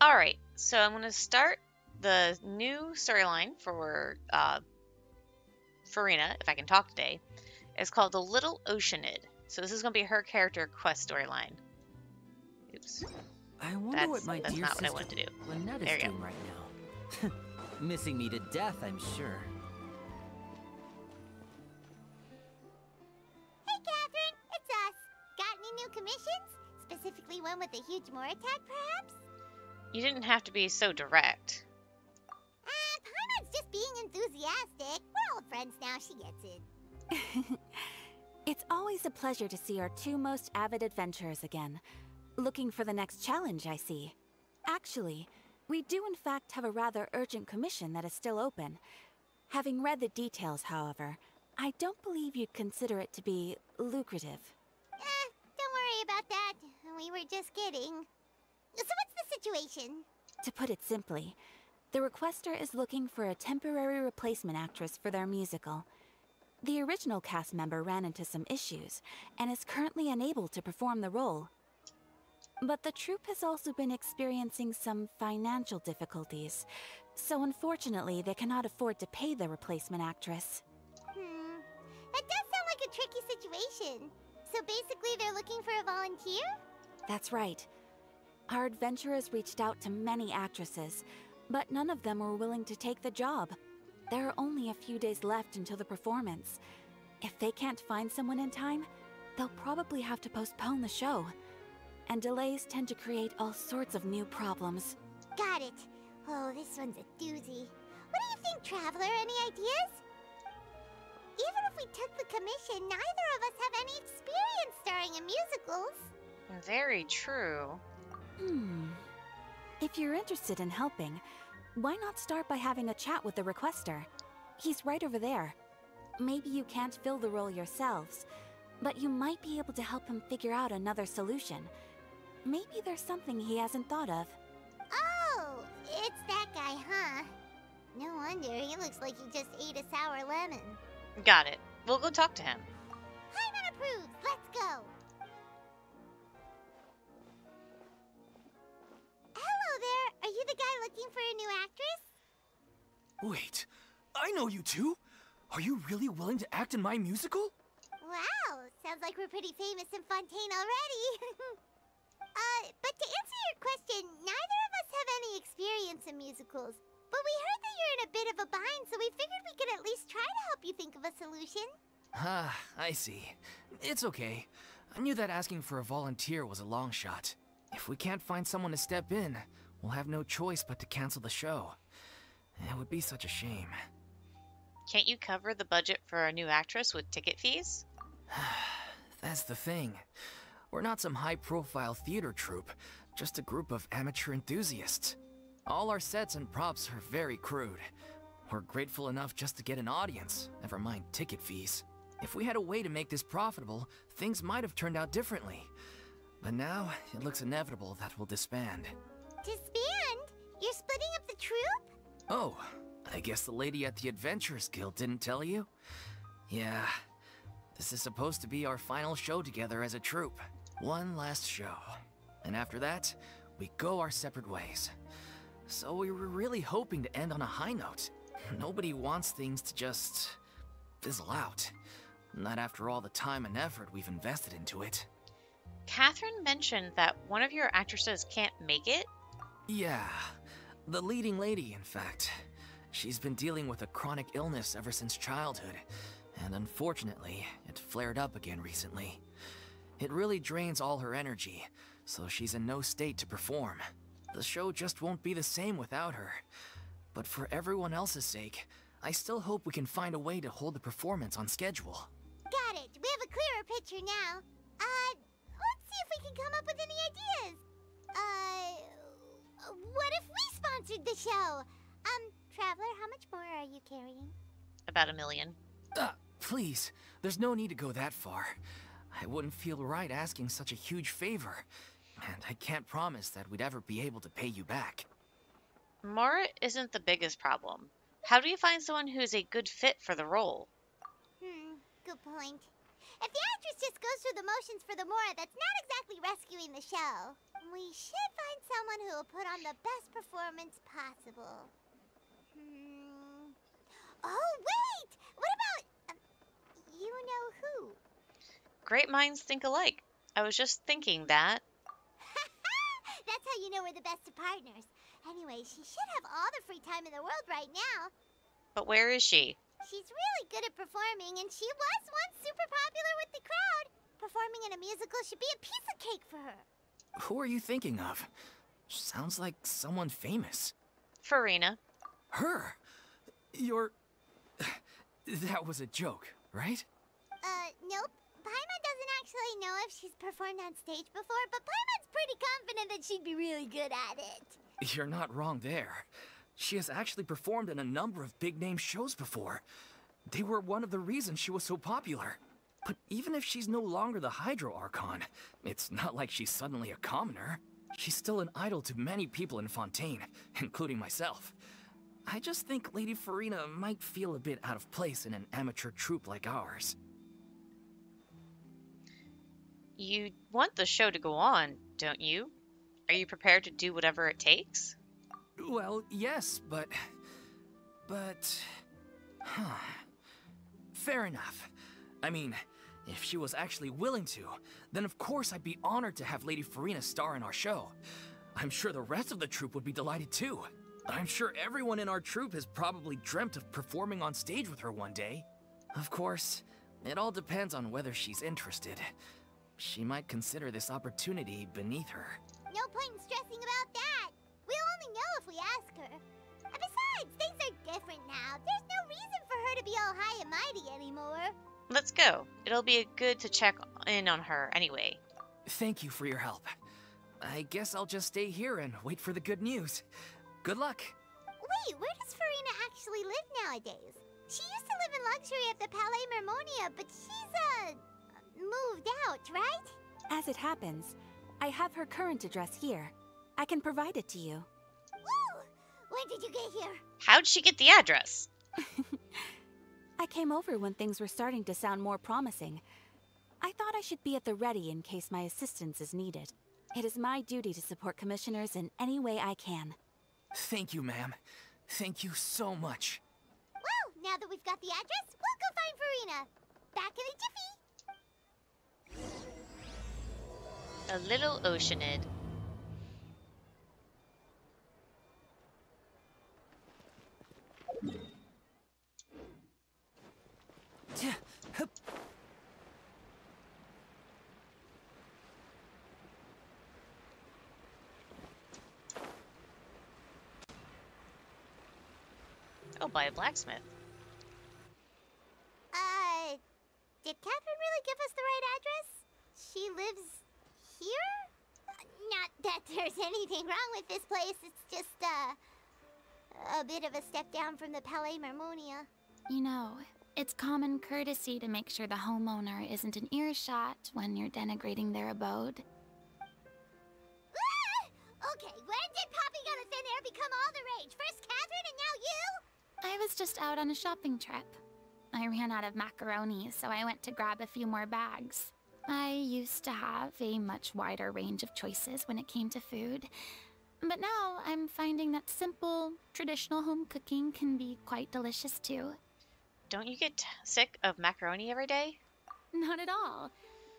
Alright, so I'm going to start the new storyline for Furina, if I can talk today. It's called The Little Oceanid. So this is going to be her character quest storyline. Oops. I wonder what my That's dear not what I sister wanted to do. Lynette There is you go. doing right now. Missing me to death, I'm sure. Hey, Catherine, it's us. Got any new commissions? Specifically one with a huge Moor attack, perhaps? You didn't have to be so direct. Paimon's just being enthusiastic. We're old friends now, she gets it. It's always a pleasure to see our two most avid adventurers again. Looking for the next challenge, I see. Actually, we do in fact have a rather urgent commission that is still open. Having read the details, however, I don't believe you'd consider it to be lucrative. Don't worry about that. We were just kidding. So what's the situation? To put it simply, the requester is looking for a temporary replacement actress for their musical. The original cast member ran into some issues, and is currently unable to perform the role. But the troupe has also been experiencing some financial difficulties, so unfortunately they cannot afford to pay the replacement actress. That does sound like a tricky situation. So basically they're looking for a volunteer? That's right. Our adventurers reached out to many actresses, but none of them were willing to take the job. There are only a few days left until the performance. If they can't find someone in time, they'll probably have to postpone the show. And delays tend to create all sorts of new problems. Got it. Oh, this one's a doozy. What do you think, Traveler? Any ideas? Even if we took the commission, neither of us have any experience starring in musicals. Very true. If you're interested in helping, why not start by having a chat with the requester? He's right over there. Maybe you can't fill the role yourselves, but you might be able to help him figure out another solution. Maybe there's something he hasn't thought of. Oh, it's that guy, huh? No wonder, he looks like he just ate a sour lemon. Got it. We'll go talk to him. Paimon approves, let's go! Hello there, are you the guy looking for a new actress? Wait, I know you two! Are you really willing to act in my musical? Wow, sounds like we're pretty famous in Fontaine already. But to answer your question, neither of us have any experience in musicals. But we heard that you're in a bit of a bind, so we figured we could at least try to help you think of a solution. Ah, I see. It's okay. I knew that asking for a volunteer was a long shot. If we can't find someone to step in, we'll have no choice but to cancel the show. It would be such a shame. Can't you cover the budget for a new actress with ticket fees? That's the thing. We're not some high-profile theater troupe, just a group of amateur enthusiasts. All our sets and props are very crude. We're grateful enough just to get an audience, never mind ticket fees. If we had a way to make this profitable, things might have turned out differently. But now, it looks inevitable that we'll disband. Disband? You're splitting up the troupe? Oh, I guess the lady at the Adventurers Guild didn't tell you? Yeah, this is supposed to be our final show together as a troupe. One last show. And after that, we go our separate ways. So we were really hoping to end on a high note. Nobody wants things to just fizzle out. Not after all the time and effort we've invested into it. Catherine mentioned that one of your actresses can't make it? Yeah, the leading lady, in fact. She's been dealing with a chronic illness ever since childhood, and unfortunately, it flared up again recently. It really drains all her energy, so she's in no state to perform. The show just won't be the same without her. But for everyone else's sake, I still hope we can find a way to hold the performance on schedule. Got it. We have a clearer picture now. Let's see if we can come up with any ideas. What if we sponsored the show? Traveler, how much more are you carrying? About $1 million. Please, there's no need to go that far. I wouldn't feel right asking such a huge favor, and I can't promise that we'd ever be able to pay you back. Mara isn't the biggest problem. How do you find someone who's a good fit for the role? Good point. If the actress just goes through the motions for the Mora, that's not exactly rescuing the show. We should find someone who will put on the best performance possible. Oh, wait! What about... you know who? Great minds think alike. I was just thinking that. That's how you know we're the best of partners. Anyway, she should have all the free time in the world right now. But where is she? She's really good at performing, and she was once super popular with the crowd. Performing in a musical should be a piece of cake for her. Who are you thinking of? Sounds like someone famous. Furina. Her? You're... That was a joke, right? Nope. Paimon doesn't actually know if she's performed on stage before, but Paimon's pretty confident that she'd be really good at it. You're not wrong there. She has actually performed in a number of big-name shows before. They were one of the reasons she was so popular. But even if she's no longer the Hydro Archon, it's not like she's suddenly a commoner. She's still an idol to many people in Fontaine, including myself. I just think Lady Furina might feel a bit out of place in an amateur troupe like ours. You want the show to go on, don't you? Are you prepared to do whatever it takes? Well, yes, but... Fair enough. I mean, if she was actually willing to, then of course I'd be honored to have Lady Furina star in our show. I'm sure the rest of the troupe would be delighted too. I'm sure everyone in our troupe has probably dreamt of performing on stage with her one day. Of course, it all depends on whether she's interested. She might consider this opportunity beneath her. No point in stressing about that. We'll only know if we ask her. And besides, things are different now. There's no reason for her to be all high and mighty anymore. Let's go. It'll be good to check in on her anyway. Thank you for your help. I guess I'll just stay here and wait for the good news. Good luck. Wait, where does Furina actually live nowadays? She used to live in luxury at the Palais Mermonia, but she's, moved out, right? As it happens, I have her current address here. I can provide it to you. Woo! When did you get here? How'd she get the address? I came over when things were starting to sound more promising. I thought I should be at the ready in case my assistance is needed. It is my duty to support commissioners in any way I can. Thank you, ma'am. Thank you so much. Well, now that we've got the address, we'll go find Furina. Back in a jiffy. A little Oceanid. Oh, by a blacksmith. Did Catherine really give us the right address? She lives here? Not that there's anything wrong with this place. It's just, a bit of a step down from the Palais Mermonia. You know, it's common courtesy to make sure the homeowner isn't an earshot when you're denigrating their abode. Okay, when did Poppy Got a Thin Air become all the rage? First Catherine and now you? I was just out on a shopping trip. I ran out of macaroni, so I went to grab a few more bags. I used to have a much wider range of choices when it came to food. But now I'm finding that simple, traditional home cooking can be quite delicious too. Don't you get sick of macaroni every day? Not at all.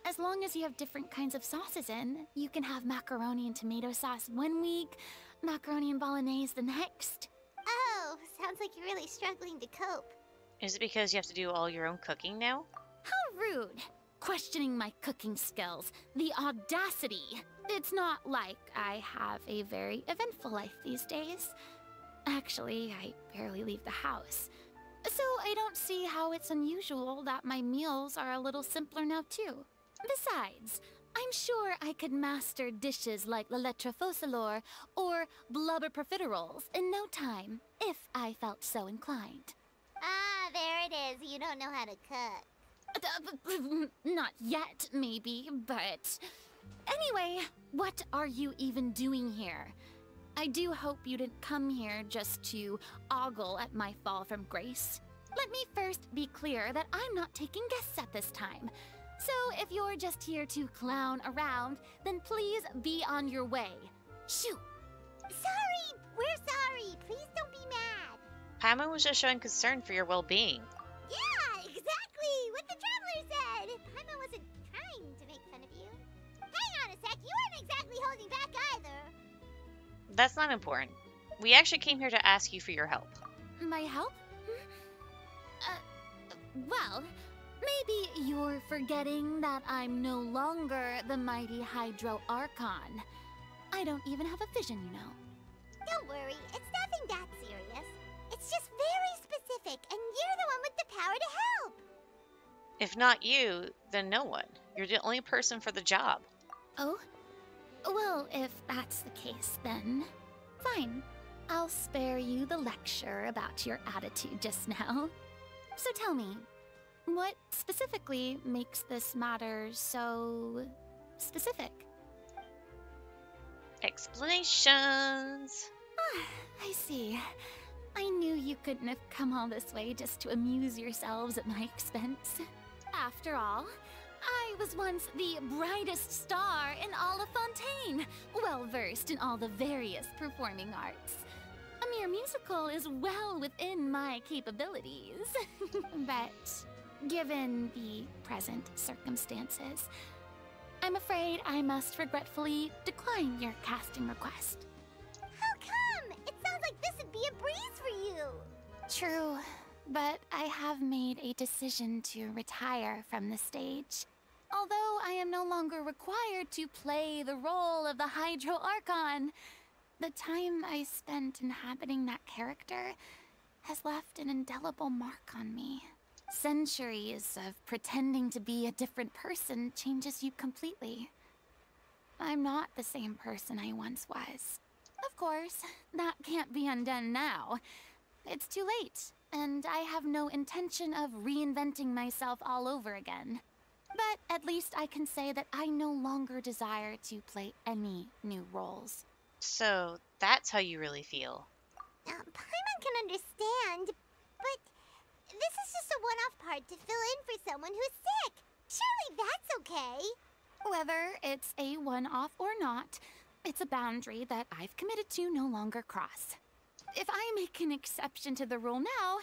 As long as you have different kinds of sauces in, you can have macaroni and tomato sauce one week, macaroni and bolognese the next. Oh, sounds like you're really struggling to cope. Is it because you have to do all your own cooking now? How rude! Questioning my cooking skills. The audacity! It's not like I have a very eventful life these days. Actually, I barely leave the house. So I don't see how it's unusual that my meals are a little simpler now too. Besides, I'm sure I could master dishes like la lettre focilor or blubber profiteroles in no time, if I felt so inclined. Ah, there it is. You don't know how to cook. Not yet, maybe, but... Anyway, what are you even doing here? I do hope you didn't come here just to ogle at my fall from grace. Let me first be clear that I'm not taking guests at this time. So if you're just here to clown around, then please be on your way. Shoo! Sorry! We're sorry! Please don't be mad! Paimon was just showing concern for your well-being. Yeah, exactly! What the Traveler said! Paimon wasn't trying to make fun of you. Hang on a sec, you weren't exactly holding back either. That's not important. We actually came here to ask you for your help. My help? Well, maybe you're forgetting that I'm no longer the mighty Hydro Archon. I don't even have a vision, you know. Don't worry, it's nothing that serious. It's just very specific, and you're the one with the power to help. If not you, then no one. You're the only person for the job. Oh? Well, if that's the case, then fine. I'll spare you the lecture about your attitude just now. So tell me, what specifically makes this matter so specific? Explanations. I see. I knew you couldn't have come all this way just to amuse yourselves at my expense. After all, I was once the brightest star in all of Fontaine, well-versed in all the various performing arts. A mere musical is well within my capabilities. But given the present circumstances, I'm afraid I must regretfully decline your casting request. How come? It sounds like this would be a breeze for you. True, but I have made a decision to retire from the stage. Although I am no longer required to play the role of the Hydro Archon, the time I spent inhabiting that character has left an indelible mark on me. Centuries of pretending to be a different person changes you completely. I'm not the same person I once was. Of course, that can't be undone now. It's too late, and I have no intention of reinventing myself all over again. But at least I can say that I no longer desire to play any new roles. So that's how you really feel. Paimon can understand, but this is just a one-off part to fill in for someone who's sick. Surely that's okay. Whether it's a one-off or not, it's a boundary that I've committed to no longer cross. If I make an exception to the rule now,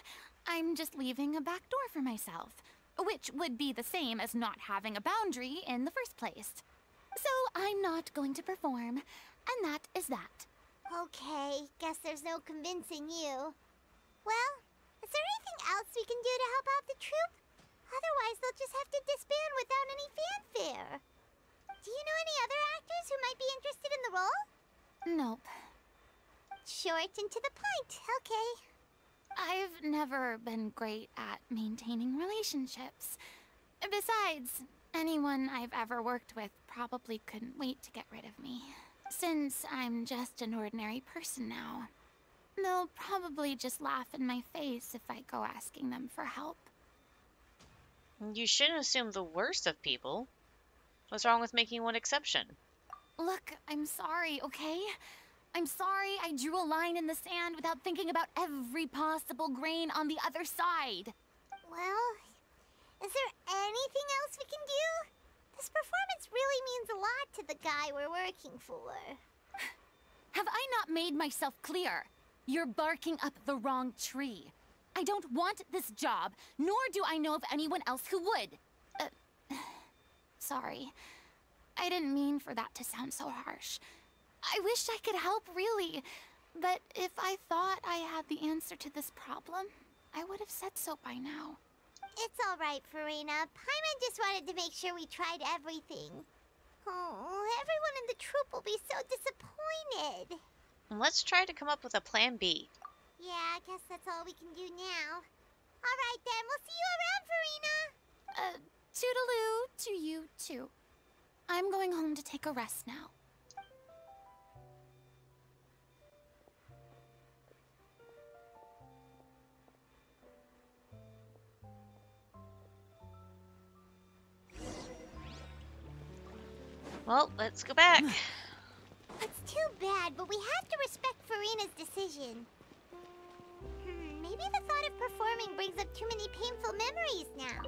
I'm just leaving a back door for myself, which would be the same as not having a boundary in the first place. So I'm not going to perform, and that is that. Okay, guess there's no convincing you. Well, is there anything else we can do to help out the troupe? Otherwise, they'll just have to disband without any fanfare. Do you know any other actors who might be interested in the role? Nope. Short and to the point, okay. I've never been great at maintaining relationships. Besides, anyone I've ever worked with probably couldn't wait to get rid of me. Since I'm just an ordinary person now, they'll probably just laugh in my face if I go asking them for help. You shouldn't assume the worst of people. What's wrong with making one exception? Look, I'm sorry, okay? I'm sorry I drew a line in the sand without thinking about every possible grain on the other side. Well, is there anything else we can do? This performance really means a lot to the guy we're working for. Have I not made myself clear? You're barking up the wrong tree. I don't want this job, nor do I know of anyone else who would. Sorry. I didn't mean for that to sound so harsh. I wish I could help, really. But if I thought I had the answer to this problem, I would have said so by now. It's all right, Furina. Paimon just wanted to make sure we tried everything. Oh, everyone in the troupe will be so disappointed. Let's try to come up with a plan B. Yeah, I guess that's all we can do now. All right, then. We'll see you around, Furina. Toodaloo to you, too. I'm going home to take a rest now. Well, let's go back. It's too bad, but we have to respect Furina's decision. Maybe the thought of performing brings up too many painful memories now.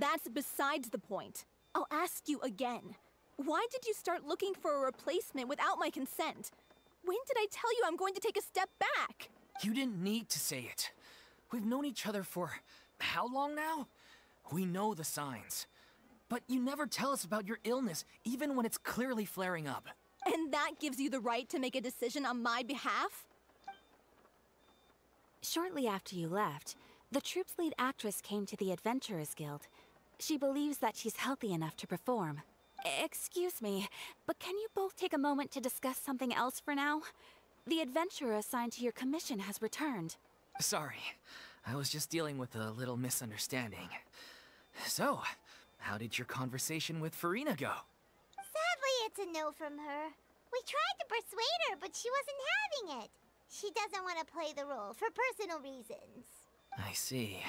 That's besides the point. I'll ask you again. Why did you start looking for a replacement without my consent? When did I tell you I'm going to take a step back? You didn't need to say it. We've known each other for how long now? We know the signs. But you never tell us about your illness, even when it's clearly flaring up. And that gives you the right to make a decision on my behalf? Shortly after you left, the troupe's lead actress came to the Adventurers Guild. She believes that she's healthy enough to perform. Excuse me, but can you both take a moment to discuss something else for now? The adventurer assigned to your commission has returned. Sorry, I was just dealing with a little misunderstanding. So, how did your conversation with Furina go? Sadly, it's a no from her. We tried to persuade her, but she wasn't having it. She doesn't want to play the role for personal reasons. I see.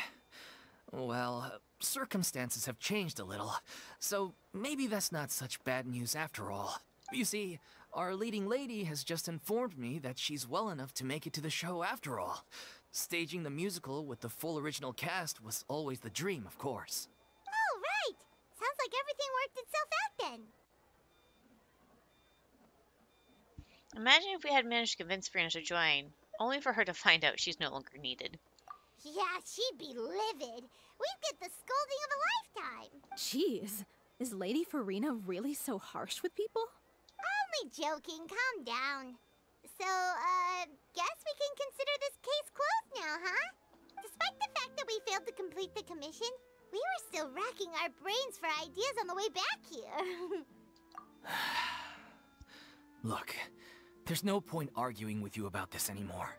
Well, circumstances have changed a little, so maybe that's not such bad news after all. You see, our leading lady has just informed me that she's well enough to make it to the show after all. Staging the musical with the full original cast was always the dream, of course. Oh, right! Sounds like everything worked itself out then. Imagine if we had managed to convince Furina to join, only for her to find out she's no longer needed. Yeah, she'd be livid. We'd get the scolding of a lifetime. Jeez, is Lady Furina really so harsh with people? Only joking, calm down. So, guess we can consider this case closed now, huh? Despite the fact that we failed to complete the commission, we were still racking our brains for ideas on the way back here. Look, there's no point arguing with you about this anymore.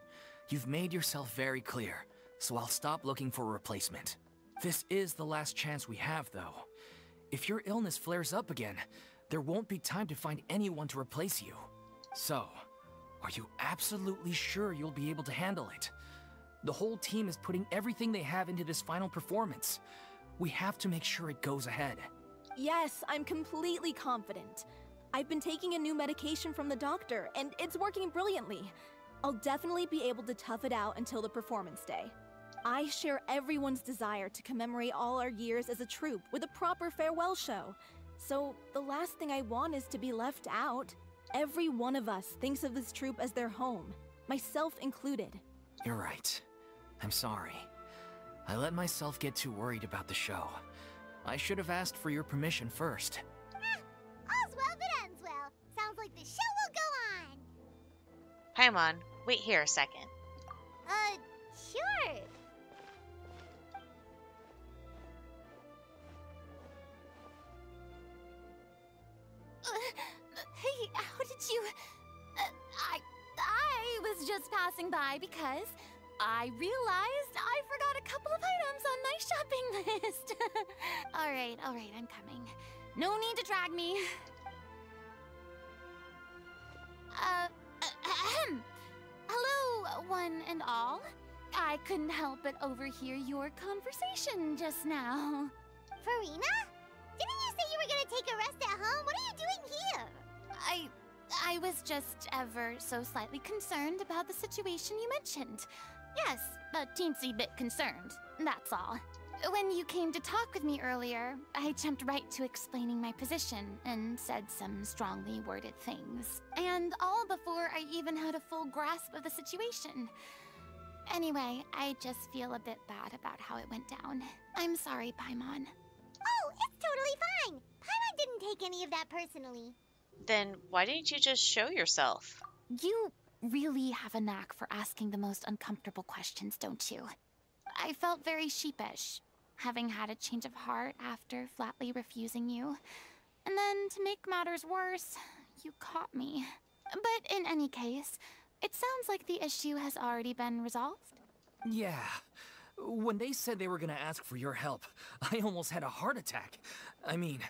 You've made yourself very clear, so I'll stop looking for a replacement. This is the last chance we have, though. If your illness flares up again, there won't be time to find anyone to replace you. So, are you absolutely sure you'll be able to handle it? The whole team is putting everything they have into this final performance. We have to make sure it goes ahead. Yes, I'm completely confident. I've been taking a new medication from the doctor, and it's working brilliantly. I'll definitely be able to tough it out until the performance day. I share everyone's desire to commemorate all our years as a troupe with a proper farewell show. So the last thing I want is to be left out. Every one of us thinks of this troupe as their home, myself included. You're right. I'm sorry. I let myself get too worried about the show. I should have asked for your permission first. All's well that ends well. Sounds like the show will go on. Paimon, wait here a second. Sure. Hey, how did you... I was just passing by because I realized I forgot a couple of items on my shopping list. All right, I'm coming. No need to drag me. Hello, one and all. I couldn't help but overhear your conversation just now. Furina? Didn't you say you were gonna take a rest at home? What are you doing here? I was just ever so slightly concerned about the situation you mentioned. Yes, a teensy bit concerned, that's all. When you came to talk with me earlier, I jumped right to explaining my position and said some strongly worded things. And all before I even had a full grasp of the situation. Anyway, I just feel a bit bad about how it went down. I'm sorry, Paimon. Oh, it's totally fine. Paimon didn't take any of that personally. Then why didn't you just show yourself? You really have a knack for asking the most uncomfortable questions, don't you? I felt very sheepish, having had a change of heart after flatly refusing you. And then, to make matters worse, you caught me. But in any case, it sounds like the issue has already been resolved. Yeah. When they said they were gonna ask for your help, I almost had a heart attack. I mean,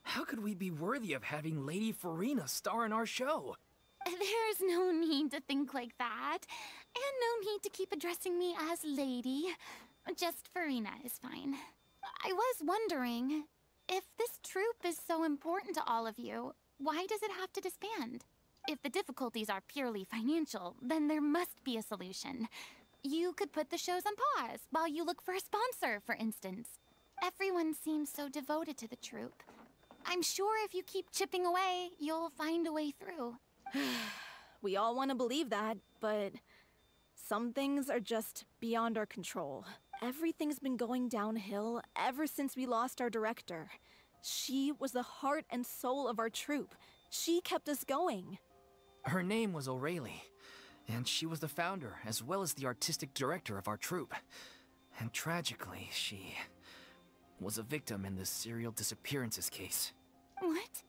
how could we be worthy of having Lady Furina star in our show? There's no need to think like that. And no need to keep addressing me as Lady. Just Furina is fine. I was wondering, if this troupe is so important to all of you, why does it have to disband? If the difficulties are purely financial, then there must be a solution. You could put the shows on pause while you look for a sponsor, for instance. Everyone seems so devoted to the troupe. I'm sure if you keep chipping away, you'll find a way through. We all want to believe that, but some things are just beyond our control. Everything's been going downhill ever since we lost our director. She was the heart and soul of our troupe. She kept us going. Her name was O'Reilly, and she was the founder as well as the artistic director of our troupe. And tragically, she was a victim in the serial disappearances case. What?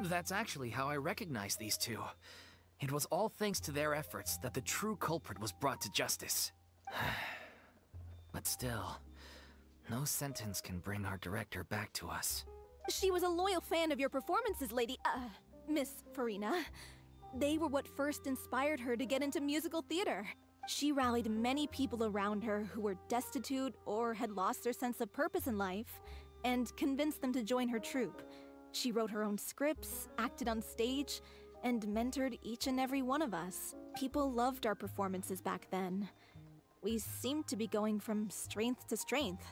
That's actually how I recognized these two. It was all thanks to their efforts that the true culprit was brought to justice. But still, no sentence can bring our director back to us. She was a loyal fan of your performances, Miss Furina. They were what first inspired her to get into musical theater. She rallied many people around her who were destitute or had lost their sense of purpose in life, and convinced them to join her troupe. She wrote her own scripts, acted on stage, and mentored each and every one of us. People loved our performances back then. We seemed to be going from strength to strength.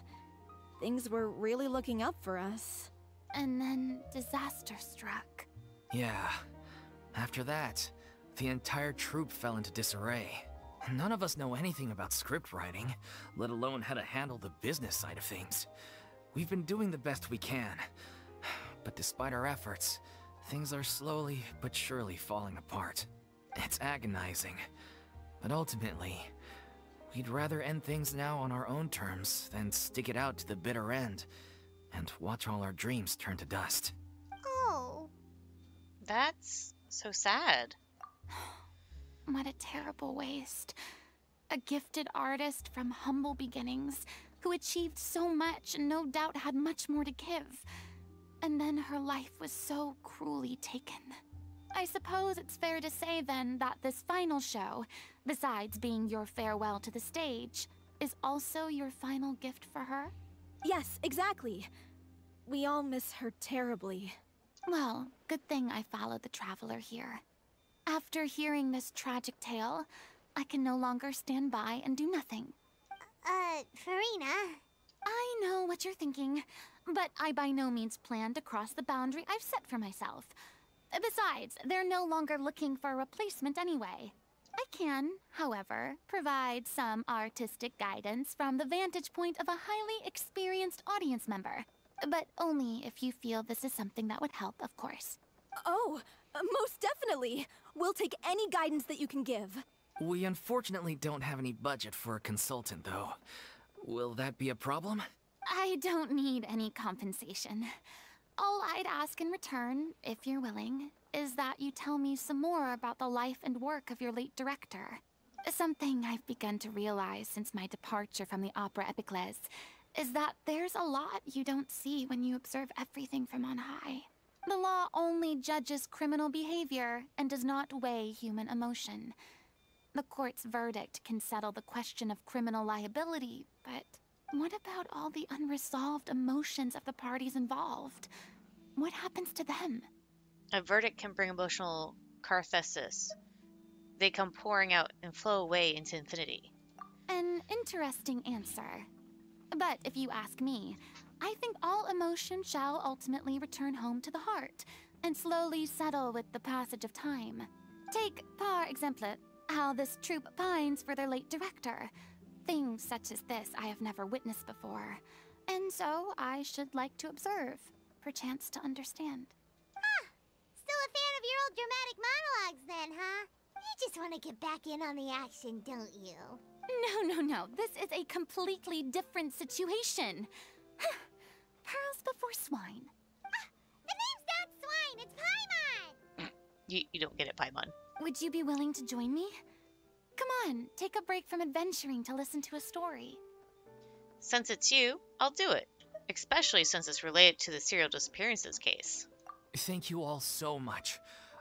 Things were really looking up for us. And then disaster struck. Yeah. After that, the entire troupe fell into disarray. None of us know anything about script writing, let alone how to handle the business side of things. We've been doing the best we can, but despite our efforts, things are slowly but surely falling apart. It's agonizing, but ultimately, we'd rather end things now on our own terms than stick it out to the bitter end and watch all our dreams turn to dust. Oh. That's so sad. What a terrible waste. A gifted artist from humble beginnings who achieved so much and no doubt had much more to give. And then her life was so cruelly taken. I suppose it's fair to say then that this final show, besides being your farewell to the stage, is also your final gift for her? Yes, exactly. We all miss her terribly. Well, good thing I followed the Traveler here. After hearing this tragic tale, I can no longer stand by and do nothing. Furina. I know what you're thinking, but I by no means plan to cross the boundary I've set for myself. Besides, they're no longer looking for a replacement anyway. I can, however, provide some artistic guidance from the vantage point of a highly experienced audience member. But only if you feel this is something that would help, of course. Oh, most definitely. We'll take any guidance that you can give. We unfortunately don't have any budget for a consultant, though. Will that be a problem? I don't need any compensation. All I'd ask in return, if you're willing, is that you tell me some more about the life and work of your late director. Something I've begun to realize since my departure from the Opera Epiclese is that there's a lot you don't see when you observe everything from on high. The law only judges criminal behavior and does not weigh human emotion. The court's verdict can settle the question of criminal liability, but what about all the unresolved emotions of the parties involved? What happens to them? A verdict can bring emotional catharsis. They come pouring out and flow away into infinity. An interesting answer. But if you ask me, I think all emotion shall ultimately return home to the heart and slowly settle with the passage of time. Take, par exemple, how this troupe pines for their late director. Things such as this I have never witnessed before, and so I should like to observe, perchance to understand. Still a fan of your old dramatic monologues then, huh? You just want to get back in on the action, don't you? No. This is a completely different situation. Pearls before swine. The name's not Swine, it's Paimon! You don't get it, Paimon. Would you be willing to join me? Come on, take a break from adventuring to listen to a story. Since it's you, I'll do it. Especially since it's related to the serial disappearances case. Thank you all so much.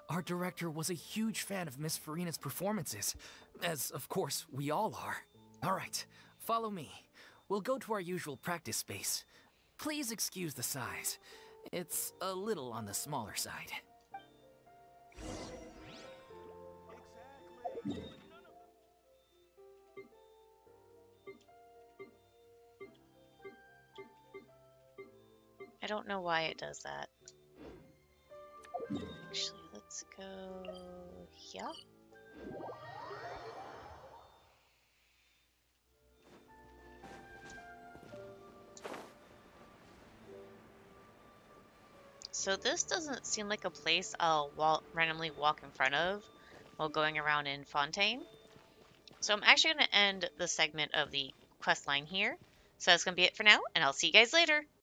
Our director was a huge fan of Miss Furina's performances, as of course we all are. All right, follow me. We'll go to our usual practice space. Please excuse the size. It's a little on the smaller side. I don't know why it does that. Actually, let's go here. So this doesn't seem like a place I'll randomly walk in front of while going around in Fontaine. So I'm actually going to end the segment of the quest line here. So that's going to be it for now, and I'll see you guys later.